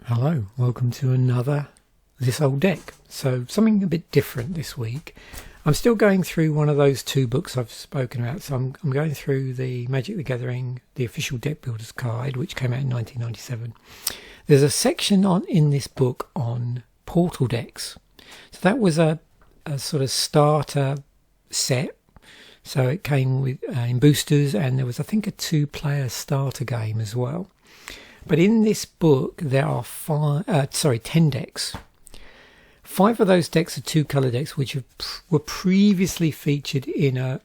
Hello, welcome to another This Old Deck. So something a bit different this week. I'm still going through one of those two books I've spoken about. So I'm going through the Magic the Gathering, the official Deckbuilders guide, which came out in 1997. There's a section in this book on portal decks. So that was a sort of starter set. So it came with in boosters, and there was, I think, a 2-player starter game as well. But in this book, there are 10 decks. 5 of those decks are 2-color decks, which were previously featured in a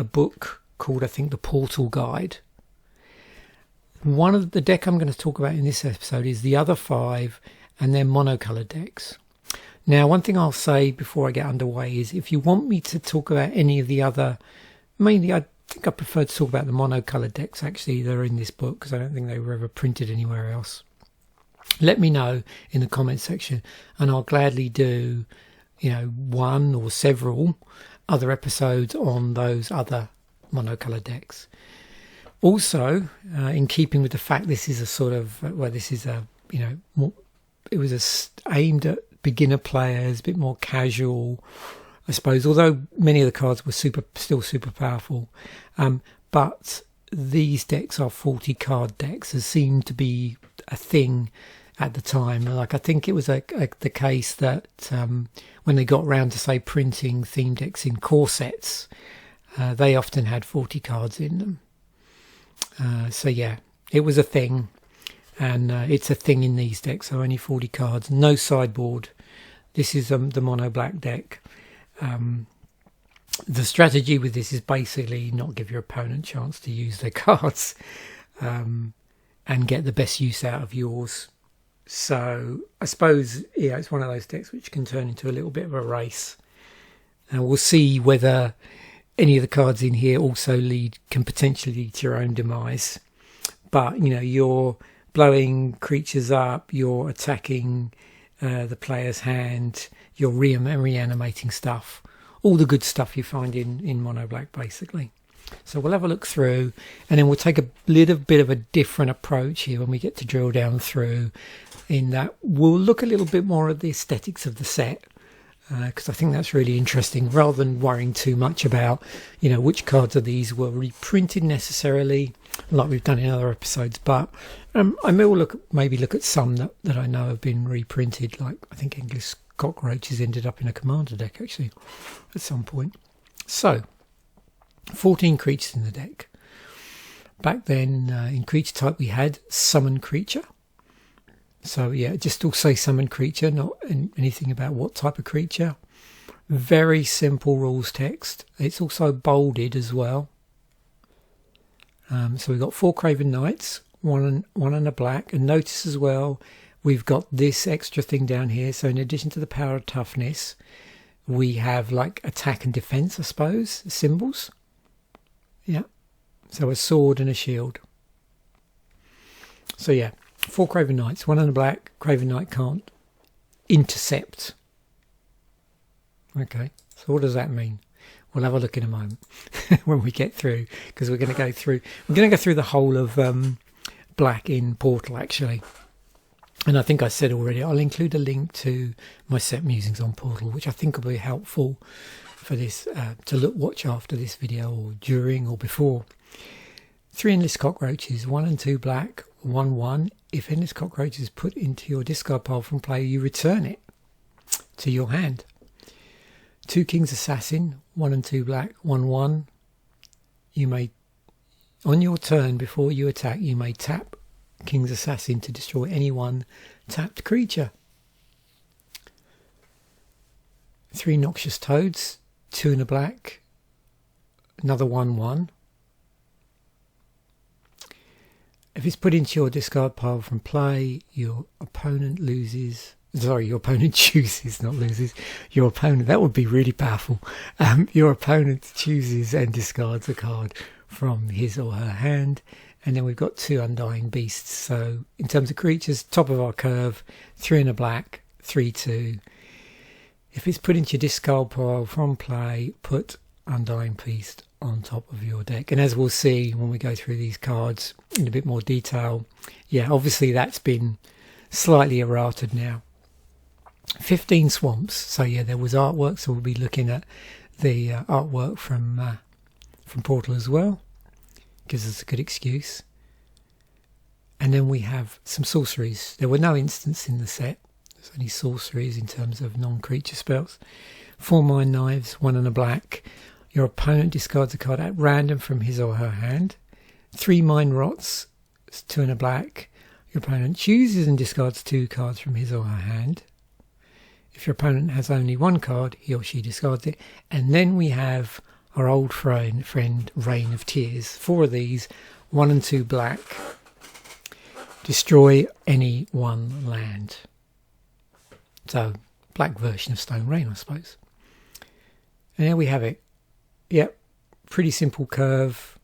book called, I think, the Portal Guide. One of the deck I'm going to talk about in this episode is the other 5, and they're monocolored decks. Now, one thing I'll say before I get underway is if you want me to talk about any of the other, mainly I think I prefer to talk about the monocolored decks actually that are in this book, because I don't think they were ever printed anywhere else. Let me know in the comments section, and I'll gladly do, one or several other episodes on those other monocolored decks. Also, in keeping with the fact this is a sort of, it was aimed at beginner players, a bit more casual, I suppose, although many of the cards were still super powerful. But these decks are 40 card decks. There seemed to be a thing at the time. Like, I think it was the case that when they got around to, say, printing theme decks in core sets, they often had 40 cards in them. So yeah, it was a thing. And it's a thing in these decks. So only 40 cards, no sideboard. This is the mono black deck. The strategy with this is basically not give your opponent a chance to use their cards and get the best use out of yours. So I suppose, it's one of those decks which can turn into a little bit of a race. And we'll see whether any of the cards in here also can potentially lead to your own demise. But, you're blowing creatures up, you're attacking the player's hand, you're reanimating stuff. All the good stuff you find in mono black, basically. So we'll have a look through, and then we'll take a little bit of a different approach here when we get to drill down through, in that we'll look a little bit more at the aesthetics of the set, because I think that's really interesting, rather than worrying too much about, which cards of these were reprinted necessarily, like we've done in other episodes. But I will maybe look at some that I know have been reprinted, like I think English Cockroaches ended up in a commander deck actually at some point. So 14 creatures in the deck. Back then in creature type we had summon creature. So yeah, just all say summon creature, not anything about what type of creature. Very simple rules text. It's also bolded as well. So we've got 4 Craven Knights, one and a black, and notice as well we've got this extra thing down here. So in addition to the power of toughness, we have like attack and defense, I suppose, symbols. Yeah. So a sword and a shield. So yeah, 4 Craven Knights, one and a black. Craven Knight can't intercept. Okay. So what does that mean? We'll have a look in a moment when we get through, because we're going to go through the whole of black in Portal actually. And I think I said already, I'll include a link to my set musings on Portal, which I think will be helpful for this to watch after this video, or during or before. 3 Endless Cockroaches, 1 and 2 black, 1/1. If Endless Cockroach is put into your discard pile from play, you return it to your hand. 2 King's Assassin, 1 and 2 black, 1/1. You may, on your turn before you attack, you may tap King's Assassin to destroy any one tapped creature. 3 Noxious Toads, 2 and a black, another 1/1. If it's put into your discard pile from play, your opponent chooses, not loses. Your opponent, that would be really powerful. Your opponent chooses and discards a card from his or her hand. And then we've got 2 Undying Beasts. So in terms of creatures, top of our curve, 3 and a black, 3/2. If it's put into your discard pile from play, put Undying Beast on top of your deck. And as we'll see when we go through these cards in a bit more detail, yeah, obviously that's been slightly errated now. 15 swamps. So yeah, there was artwork, so we'll be looking at the artwork from Portal as well. Gives us a good excuse. And then we have some sorceries. There were no instants in the set. There's only sorceries in terms of non-creature spells. 4 Mind Knives, 1 and a black. Your opponent discards a card at random from his or her hand. 3 Mind Rots, 2 and a black. Your opponent chooses and discards 2 cards from his or her hand. If your opponent has only 1 card, he or she discards it. And then we have our old friend Rain of Tears. 4 of these, 1 and 2 black. Destroy any 1 land. So, black version of Stone Rain, I suppose. And there we have it. Yep, pretty simple curve.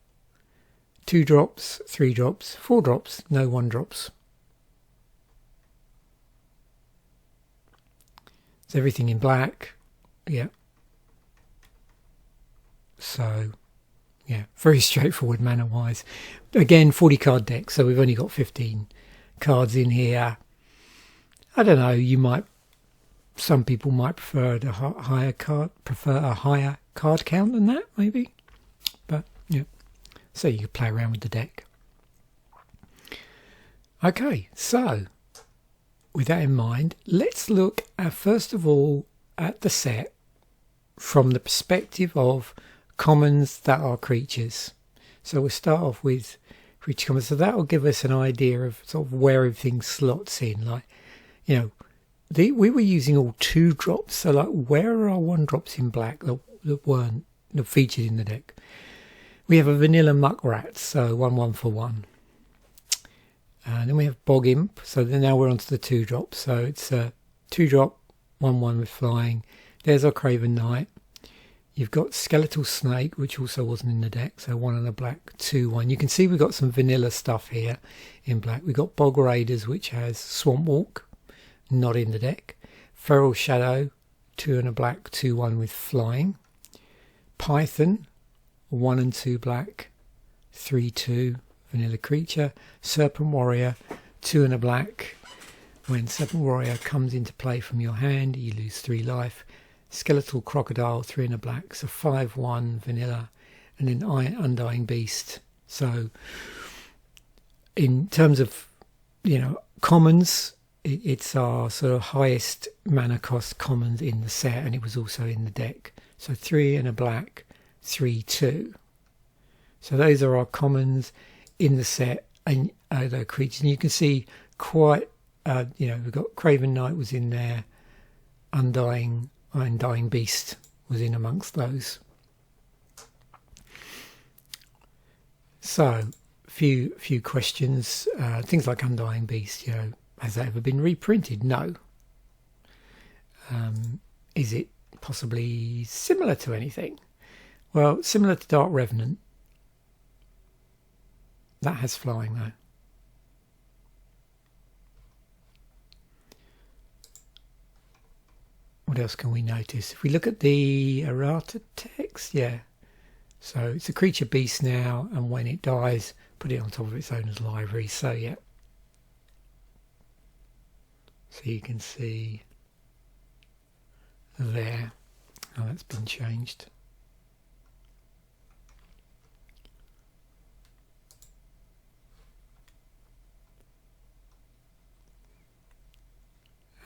2 drops, 3 drops, 4 drops, no 1 drops. It's everything in black. Yep. So, yeah, very straightforward mana-wise. Again, 40 card deck, so we've only got 15 cards in here. I don't know, some people might prefer a higher card count than that, maybe. But, yeah, so you can play around with the deck. Okay, so, with that in mind, let's look at, first of all, at the set from the perspective of commons that are creatures. So we'll start off with creature commons. So that will give us an idea of sort of where everything slots in. Like, we were using all 2 drops. So like, where are our 1 drops in black that weren't featured in the deck? We have a vanilla muck rat, so 1/1 for 1. And then we have bog imp. So then now we're onto the 2 drops. So it's a 2 drop, 1/1 with flying. There's our Craven Knight. You've got Skeletal Snake, which also wasn't in the deck, so 1 and a black, 2/1. You can see we've got some vanilla stuff here in black. We've got Bog Raiders, which has Swamp Walk, not in the deck. Feral Shadow, 2 and a black, 2/1 with flying. Python, 1 and 2 black, 3/2, vanilla creature. Serpent Warrior, 2 and a black. When Serpent Warrior comes into play from your hand, you lose 3 life. Skeletal Crocodile, 3 and a black, so 5/1 vanilla, and then Undying Beast. So in terms of commons, it's our sort of highest mana cost commons in the set, and it was also in the deck. So 3 and a black, 3/2. So those are our commons in the set, and the creatures. And you can see quite we've got Craven Knight was in there, Undying Beast was in amongst those. So, few questions. Things like Undying Beast, has that ever been reprinted? No. Is it possibly similar to anything? Well, similar to Dark Revenant. That has flying though. What else can we notice? If we look at the errata text, yeah. So it's a creature beast now, and when it dies, put it on top of its owner's library. So yeah. So you can see there how that's been changed.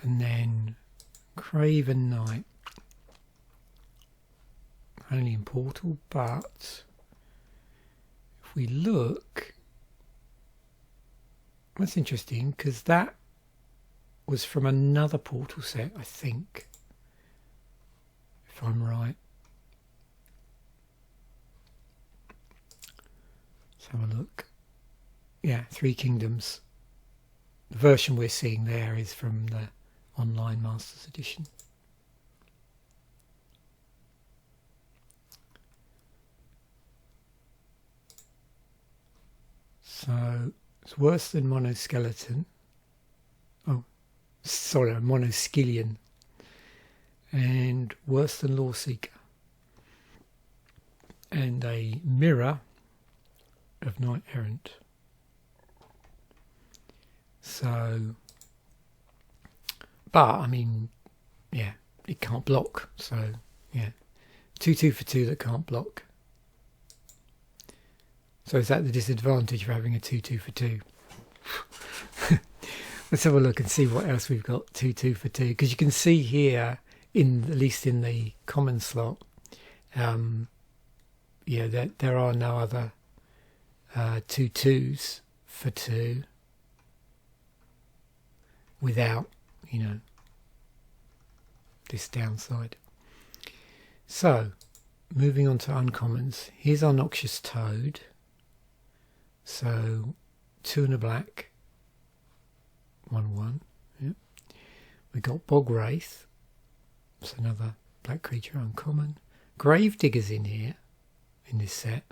And then Craven Knight, only in Portal, but if we look, that's interesting because that was from another Portal set, I think, if I'm right. Let's have a look. Yeah, 3 Kingdoms. The version we're seeing there is from the Online Masters Edition. So it's worse than Monoskeleton. Oh, sorry, Monoskelion. And worse than Lawseeker. And a mirror of Knight Errant. So But I mean, yeah, it can't block. So yeah, 2/2 for 2 that can't block. So is that the disadvantage of having a 2/2 for 2? Let's have a look and see what else we've got 2/2 for 2. Because you can see here, at least in the common slot, yeah, there are no other 2/2s for 2 without, this downside. So, moving on to uncommons. Here's our Noxious Toad. So, 2 and a black, 1/1. Yep. We got Bog Wraith. It's another black creature uncommon. Gravedigger's in here, in this set.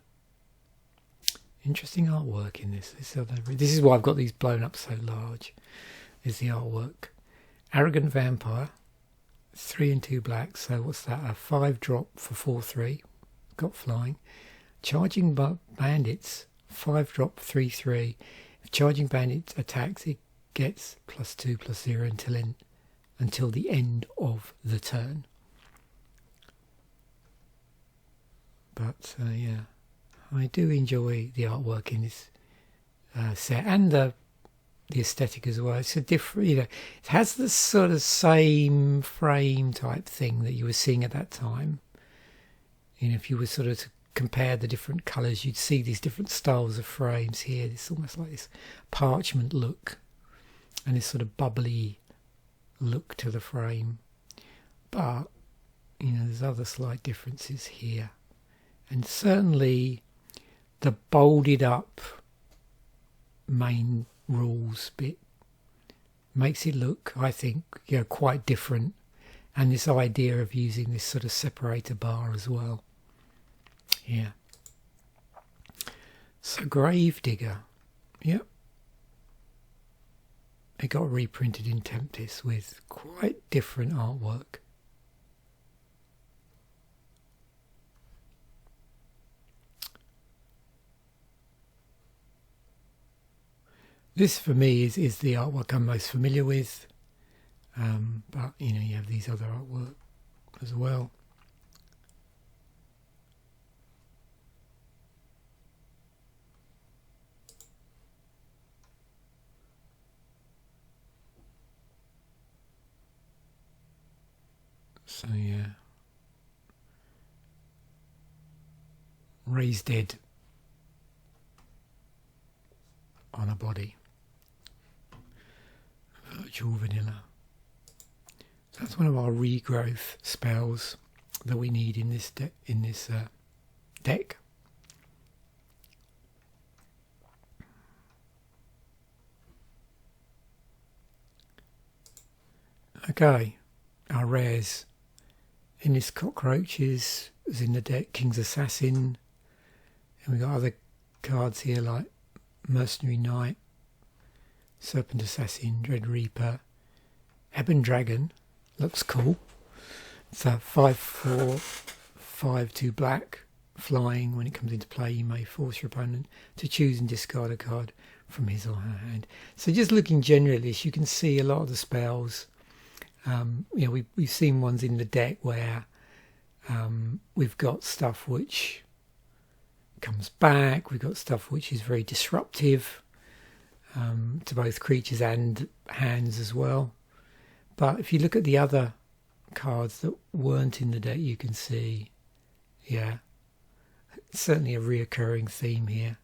Interesting artwork in this. This is why I've got these blown up so large, is the artwork. Arrogant Vampire, 3 and 2 black, so what's that? A 5-drop for 4/3, got flying. Charging Bandits, 5-drop 3/3. If Charging Bandit attacks, it gets +2/+0 until the end of the turn. But yeah, I do enjoy the artwork in this set, and the aesthetic as well. It's a different, it has the sort of same frame type thing that you were seeing at that time. If you were sort of to compare the different colours, you'd see these different styles of frames here. It's almost like this parchment look and this sort of bubbly look to the frame. But, there's other slight differences here. And certainly the bolded up main rules bit makes it look, I think, quite different. And this idea of using this sort of separator bar as well. Yeah. So Gravedigger, yep. It got reprinted in Tempest with quite different artwork. This for me is the artwork I'm most familiar with, but you have these other artwork as well. So yeah, Raised Dead on a body. Virtual Vanilla. So that's one of our regrowth spells that we need in this deck. Okay, our rares in this Cockroach is in the deck King's Assassin, and we got other cards here like Mercenary Knight, Serpent Assassin, Dread Reaper, Ebon Dragon, looks cool. It's a 5/4, 5/2 black, flying. When it comes into play, you may force your opponent to choose and discard a card from his or her hand. So just looking generally at this, you can see a lot of the spells. We've seen ones in the deck where we've got stuff which comes back, we've got stuff which is very disruptive to both creatures and hands as well. But if you look at the other cards that weren't in the deck, you can see, yeah, certainly a reoccurring theme here.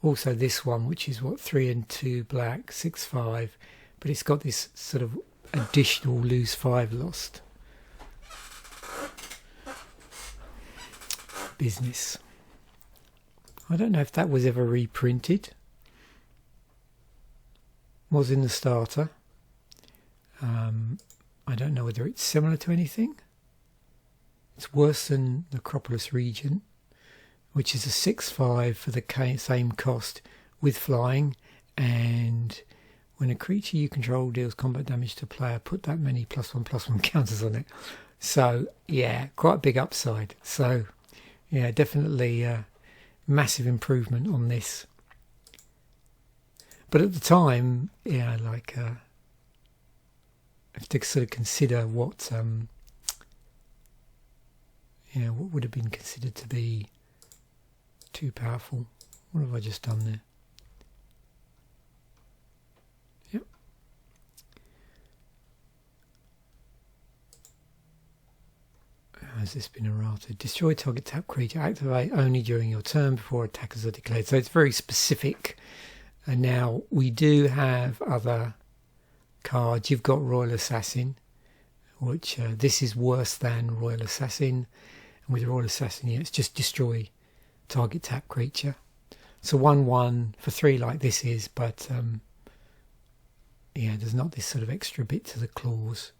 Also this one, which is 3 and 2 black, 6/5, but it's got this sort of additional lose 5 lost business. I don't know if that was ever reprinted. Was in the starter. I don't know whether it's similar to anything. It's worse than the Necropolis Regent, which is a 6/5 for the same cost with flying, and when a creature you control deals combat damage to a player, put that many +1/+1 counters on it. So yeah, quite a big upside. So yeah, definitely a massive improvement on this. But at the time, yeah, like I have to sort of consider what what would have been considered to be too powerful. What have I just done there? Yep. Has this been errated? Destroy target tap creature. Activate only during your turn before attackers are declared. So it's very specific. And now we do have other cards. You've got Royal Assassin, which this is worse than Royal Assassin. And with Royal Assassin, yeah, it's just destroy target tap creature. So 1/1 for 3 like this is, but yeah, there's not this sort of extra bit to the clause.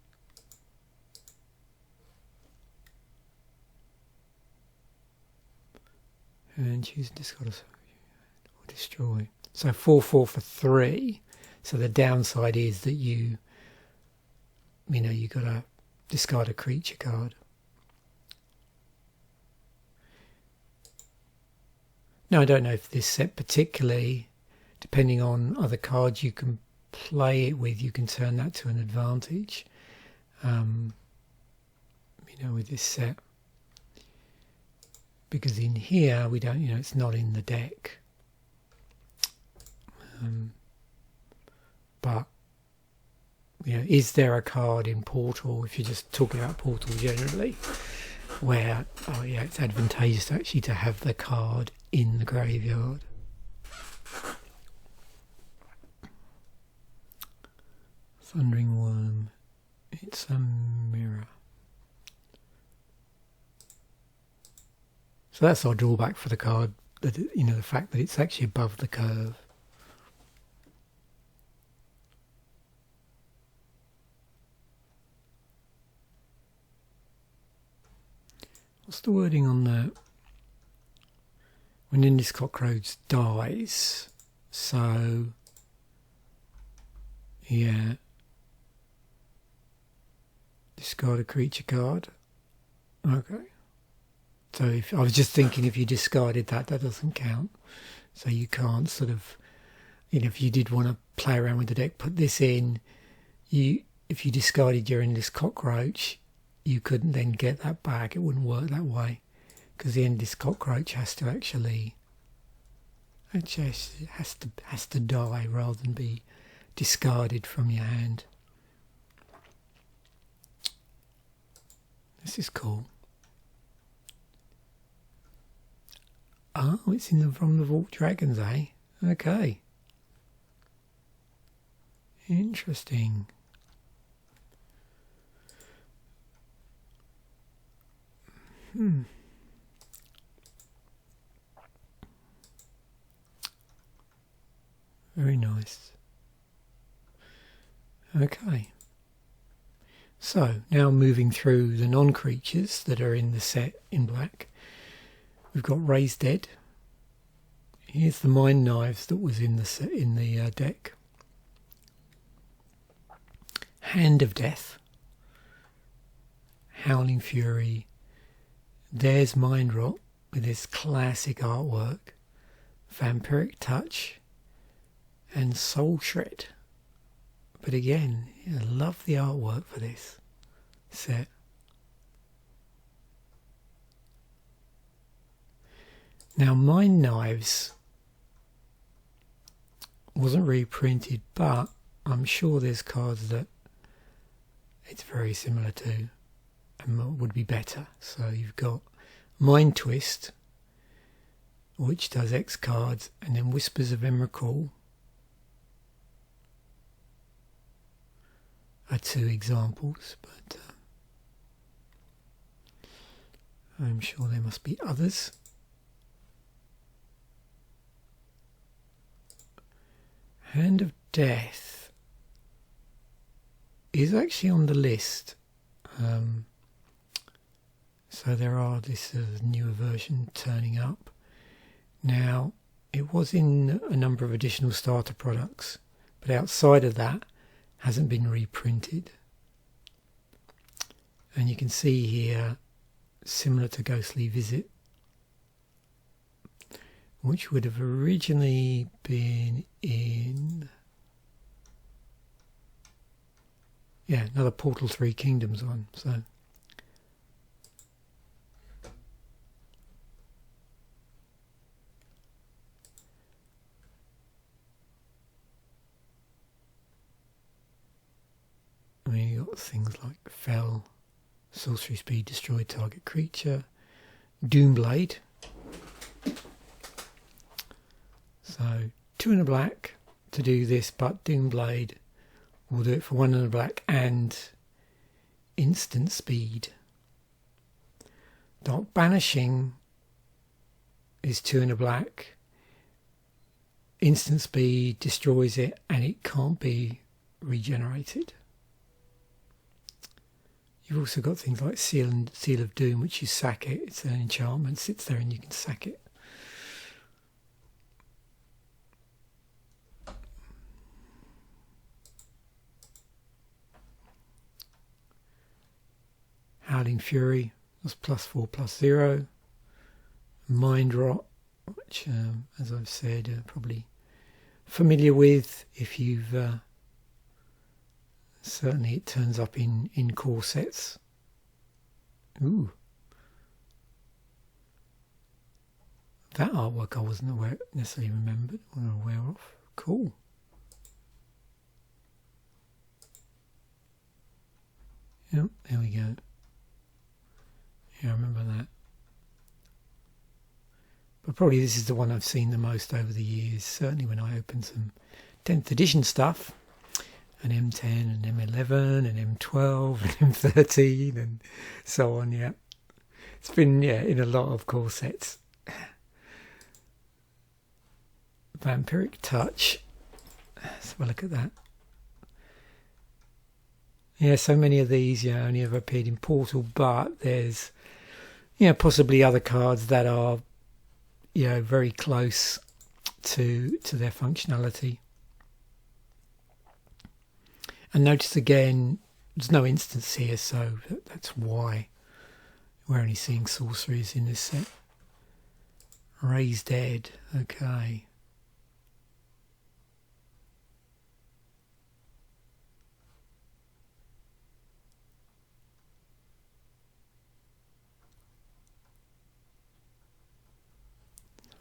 And choose discard or destroy. So 4/4 for 3. So the downside is that you got to discard a creature card. Now I don't know if this set particularly, depending on other cards you can play it with, you can turn that to an advantage. With this set. Because in here we don't, it's not in the deck. But is there a card in Portal, if you're just talking about Portal generally, where it's advantageous actually to have the card in the graveyard? Thundering Worm, it's a mirror. So that's our drawback for the card, that the fact that it's actually above the curve. What's the wording on the when this cockroach dies? So yeah, discard a creature card. Okay. So if I was just thinking, if you discarded that doesn't count. So you can't sort of, if you did want to play around with the deck, put this in. If you discarded during this cockroach, you couldn't then get that back. It wouldn't work that way, because the end this cockroach has to actually has to die rather than be discarded from your hand. This is cool. Oh, it's from the Vault Dragons, eh? Okay. Interesting. Very nice. Okay. So, now moving through the non-creatures that are in the set in black. We've got Raised Dead. Here's the Mind Knives that was in the deck. Hand of Death. Howling Fury. There's Mind Rot with its classic artwork. Vampiric Touch. And Soul Shred. But again, I love the artwork for this set. Now, Mind Knives wasn't reprinted, but I'm sure there's cards that it's very similar to and would be better. So you've got Mind Twist, which does X cards, and then Whispers of Emrakul are 2 examples, but I'm sure there must be others. Hand of Death is actually on the list. So there are this newer version turning up. Now, it was in a number of additional starter products, but outside of that, hasn't been reprinted. And you can see here, similar to Ghostly Visit, which would have originally been in another Portal 3 Kingdoms one. So I mean, you got things like Fell, sorcery speed, destroy target creature, Doomblade. So 2 and a black to do this, but Doomblade will do it for 1 and a black and instant speed. Dark Banishing is 2 and a black, instant speed, destroys it, and it can't be regenerated. You've also got things like Seal of Doom, which you sack it. It's an enchantment, sits there and you can sack it. Howling Fury, that's +4/+0. Mind Rot, which, as I've said, probably familiar with if you've... certainly it turns up in core sets. Ooh. That artwork I wasn't necessarily aware of. Cool. Yep, there we go. Yeah, I remember that. But probably this is the one I've seen the most over the years. Certainly when I opened some 10th edition stuff. And M10 and M11 and M12 and M13 and so on, yeah. It's been, yeah, in a lot of core sets. Vampiric Touch. Let's have a look at that. Yeah, so many of these, yeah, only ever appeared in Portal, but there's, yeah, possibly other cards that are, you know, very close to their functionality. And notice again, there's no instance here, so that's why we're only seeing sorceries in this set. Raise Dead, okay.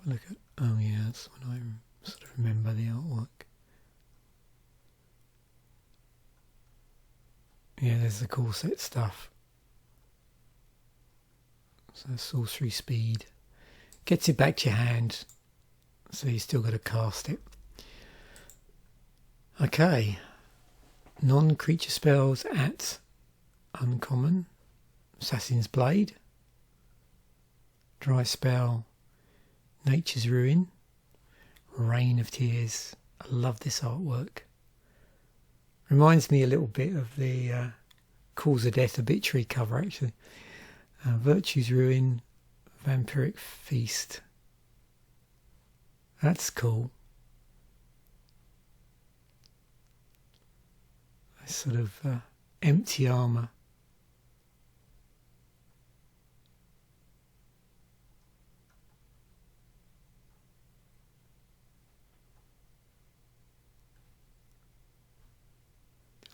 Look at, oh yeah, that's when I sort of remember the artwork. Yeah, there's the core set stuff. So sorcery speed. Gets it back to your hand, so you still got to cast it. Okay. Non-creature spells at uncommon. Assassin's Blade. Dry spell. Nature's Ruin. Rain of Tears. I love this artwork. Reminds me a little bit of the Cause of Death obituary cover, actually. Virtue's Ruin, Vampiric Feast. That's cool. A sort of empty armour.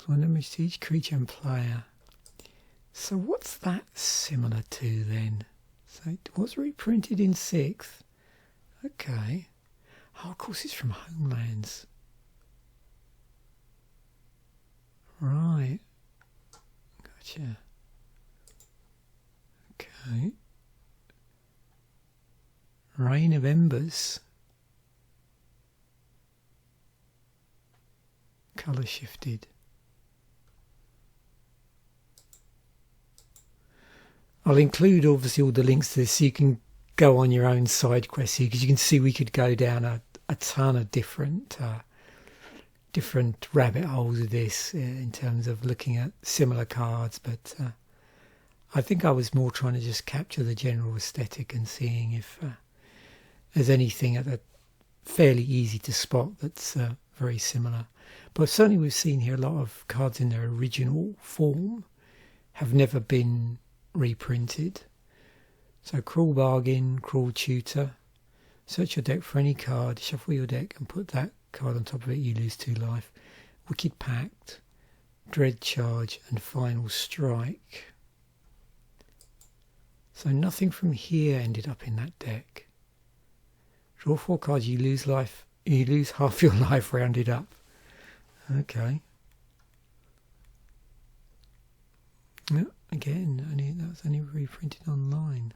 One damage to each creature and player. So what's that similar to then? So it was reprinted in 6th. Okay. Oh, of course it's from Homelands. Right. Gotcha. Okay. Rain of Embers. Colour shifted. I'll include obviously all the links to this so you can go on your own side quests here, because you can see we could go down a ton of different rabbit holes with this in terms of looking at similar cards, but I think I was more trying to just capture the general aesthetic and seeing if there's anything that fairly easy to spot that's very similar. But certainly we've seen here a lot of cards in their original form have never been reprinted. So Cruel Bargain, Cruel Tutor. Search your deck for any card, shuffle your deck and put that card on top of it, you lose 2 life. Wicked Pact, Dread Charge and Final Strike. So nothing from here ended up in that deck. Draw 4 cards, you lose life. You lose half your life rounded up. Okay. No, again, that was only reprinted online.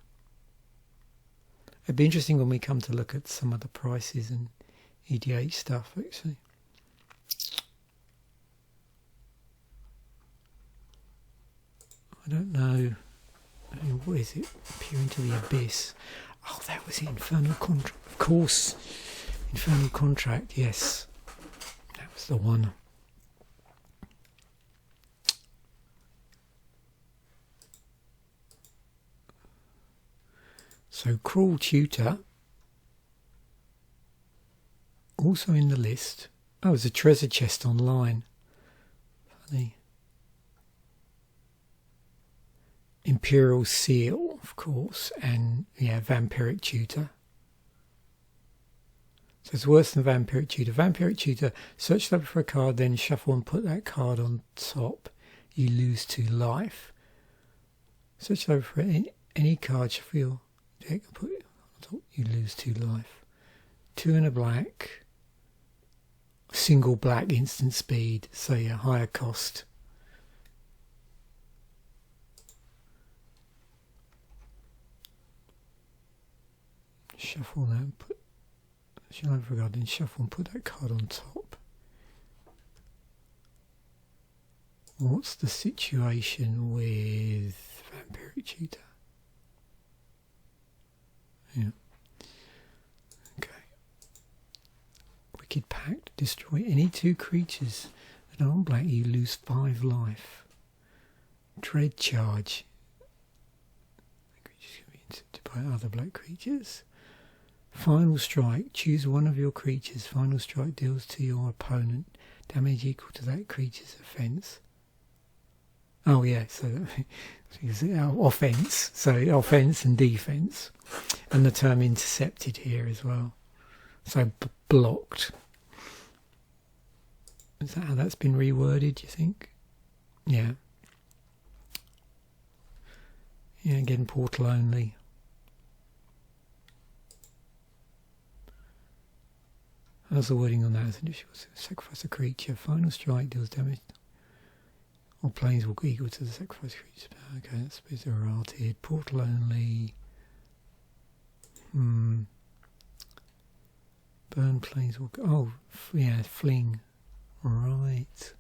It'd be interesting when we come to look at some of the prices and EDH stuff, actually. I don't know. What is it? Peer into the Abyss. Oh, that was the Infernal Contract. Of course. Infernal Contract, yes. That was the one. So Cruel Tutor, also in the list. Oh, there's a treasure chest online. Funny. Imperial Seal, of course, and yeah, Vampiric Tutor. So it's worse than Vampiric Tutor. Vampiric Tutor, search up for a card, then shuffle and put that card on top. You lose 2 life. Search over for any card, shuffle your deck and put it on top. You lose 2 life. 2 and a black. Single black instant speed. So yeah, higher cost. Shuffle that and put. Shall I forget? Then shuffle and put that card on top. What's the situation with Vampiric Tutor? Yeah. Okay. Wicked Pact. Destroy any 2 creatures that aren't black. You lose 5 life. Dread Charge. Creatures can be intercepted by other black creatures. Final Strike. Choose one of your creatures. Final Strike deals to your opponent damage equal to that creature's offense. Oh yeah, so offense. So offense and defense, and the term intercepted here as well. So blocked. Is that how that's been reworded? Do you think? Yeah. Yeah. Again, portal only. How's the wording on that? Sacrifice a creature. Final Strike deals damage. All planes will be equal to the sacrifice creature's power. Okay, that's a bit errated. Portal only. Burn planes will go. Oh, yeah, fling. Right.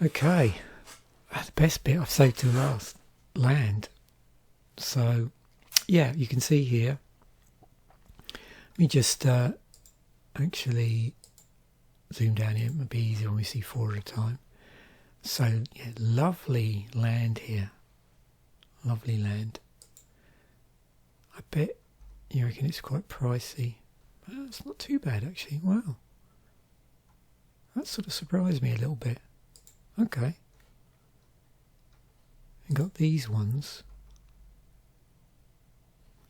Okay. The best bit I've saved to last. Land. So, yeah, you can see here. Let me just actually zoom down here. It might be easier when we see 4 at a time. So, yeah, lovely land here. Lovely land. I bet you reckon it's quite pricey. Well, it's not too bad, actually. Wow. That sort of surprised me a little bit. Okay. And got these ones.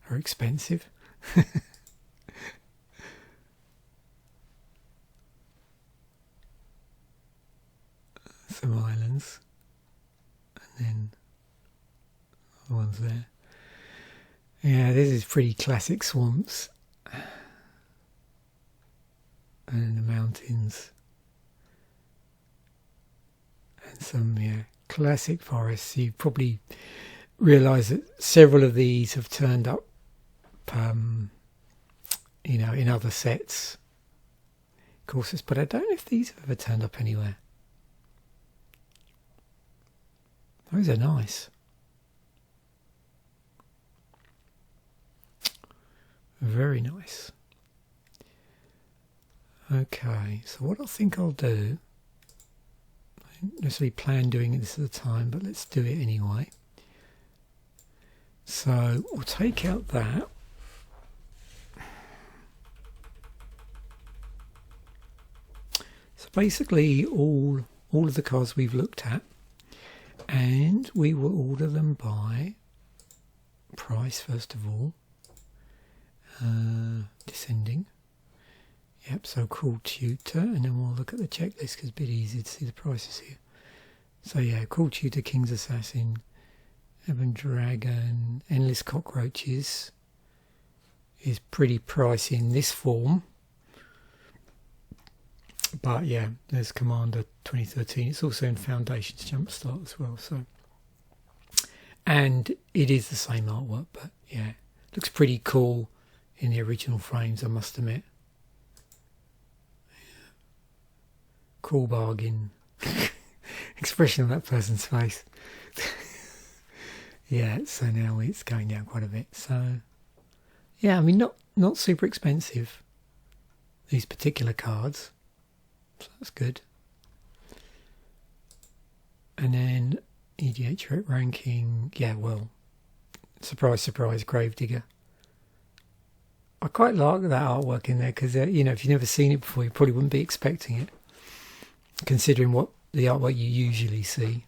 Are expensive. Some islands, and then other ones there. Yeah, this is pretty classic swamps, and the mountains, and some classic forests. You probably realise that several of these have turned up, in other sets, courses, but I don't know if these have ever turned up anywhere. Those are nice. Very nice. Okay, so what I think I'll do, I didn't necessarily plan doing this at the time, but let's do it anyway. So we'll take out that. So basically all of the cards we've looked at, and we will order them by price first of all, descending. Yep, so Cruel Tutor, and then we'll look at the checklist because it's a bit easy to see the prices here. So yeah, Cruel Tutor, King's Assassin, Ebon Dragon, Endless Cockroaches is pretty pricey in this form. But yeah, there's Commander 2013. It's also in Foundations Jumpstart as well. So, and it is the same artwork, but yeah, looks pretty cool in the original frames, I must admit. Yeah. Cool bargain. Expression on that person's face. Yeah, so now it's going down quite a bit. So yeah, I mean, not super expensive, these particular cards. So that's good. And then EDH ranking, yeah, well, surprise, surprise, Gravedigger. I quite like that artwork in there because, you know, if you've never seen it before, you probably wouldn't be expecting it, considering what the artwork you usually see.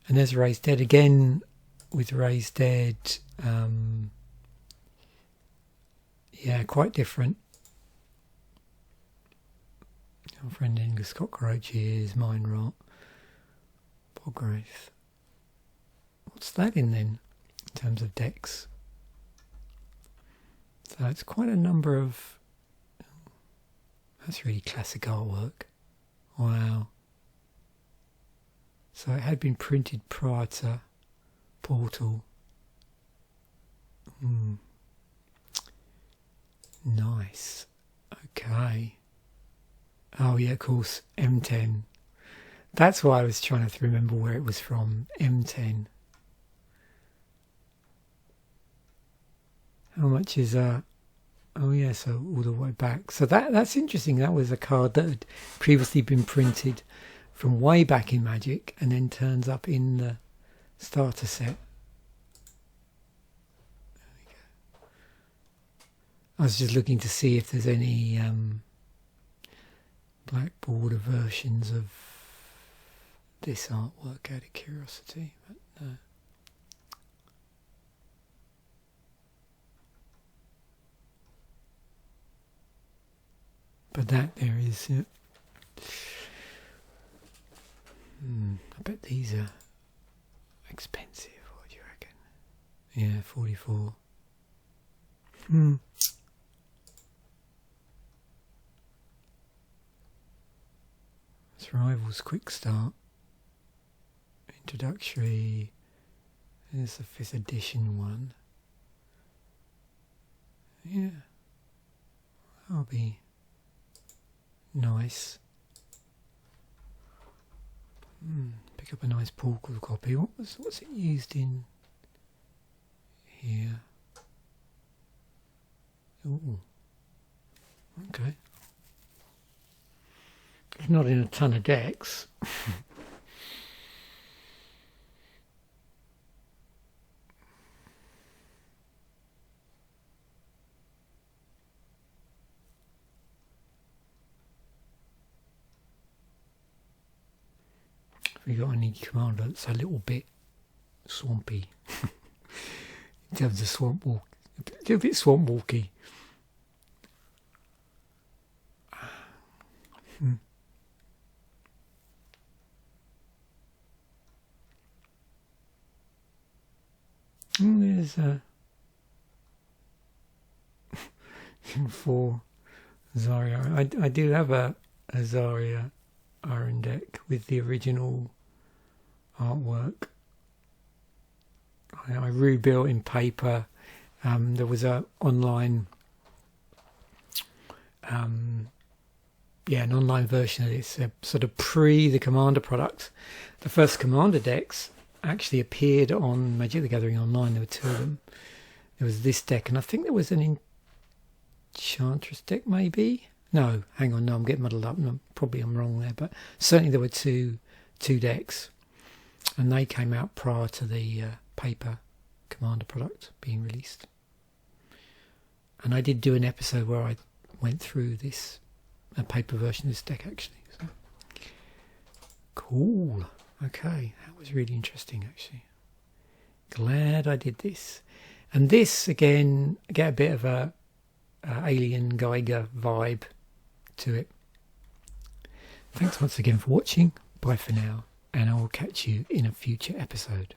And there's Raised Dead again with Raised Dead. Yeah, quite different. Our friend Endless Cockroaches, Mine Rot, Bogwraith. What's that in then, in terms of decks? So it's quite a number of... That's really classic artwork. Wow. So it had been printed prior to Portal. Nice. Okay. Oh yeah, of course, M10. That's why I was trying to remember where it was from. M10. How much is that? Oh yeah, so all the way back. So that's interesting. That was a card that had previously been printed from way back in Magic and then turns up in the starter set. There we go. I was just looking to see if there's any black border versions of this artwork out of curiosity, but no. But that there is. I bet these are expensive. What do you reckon? Yeah, 44. It's Rivals Quick Start. Introductory. There's the 5th edition one. Yeah. That'll be nice. Pick up a nice Portal copy. What's it used in here? Ooh. Okay. It's not in a ton of decks. Have you got any commander that's a little bit swampy? In terms of swamp walk, a little bit swamp walky. There's a 4 Zarya. I do have a Zarya Iron deck with the original artwork. I rebuilt in paper. There was a online an online version of this, sort of pre the Commander product. The first Commander decks actually appeared on Magic the Gathering Online. There were 2 of them. There was this deck, and I think there was an Enchantress deck maybe. No, hang on, no, I'm getting muddled up. No, probably I'm wrong there, but certainly there were two decks, and they came out prior to the paper Commander product being released. And I did do an episode where I went through this, a paper version of this deck actually. So. Cool. Okay, that was really interesting actually. Glad I did this. And this again, I get a bit of a alien Geiger vibe to it. Thanks once again for watching. Bye for now, and I will catch you in a future episode.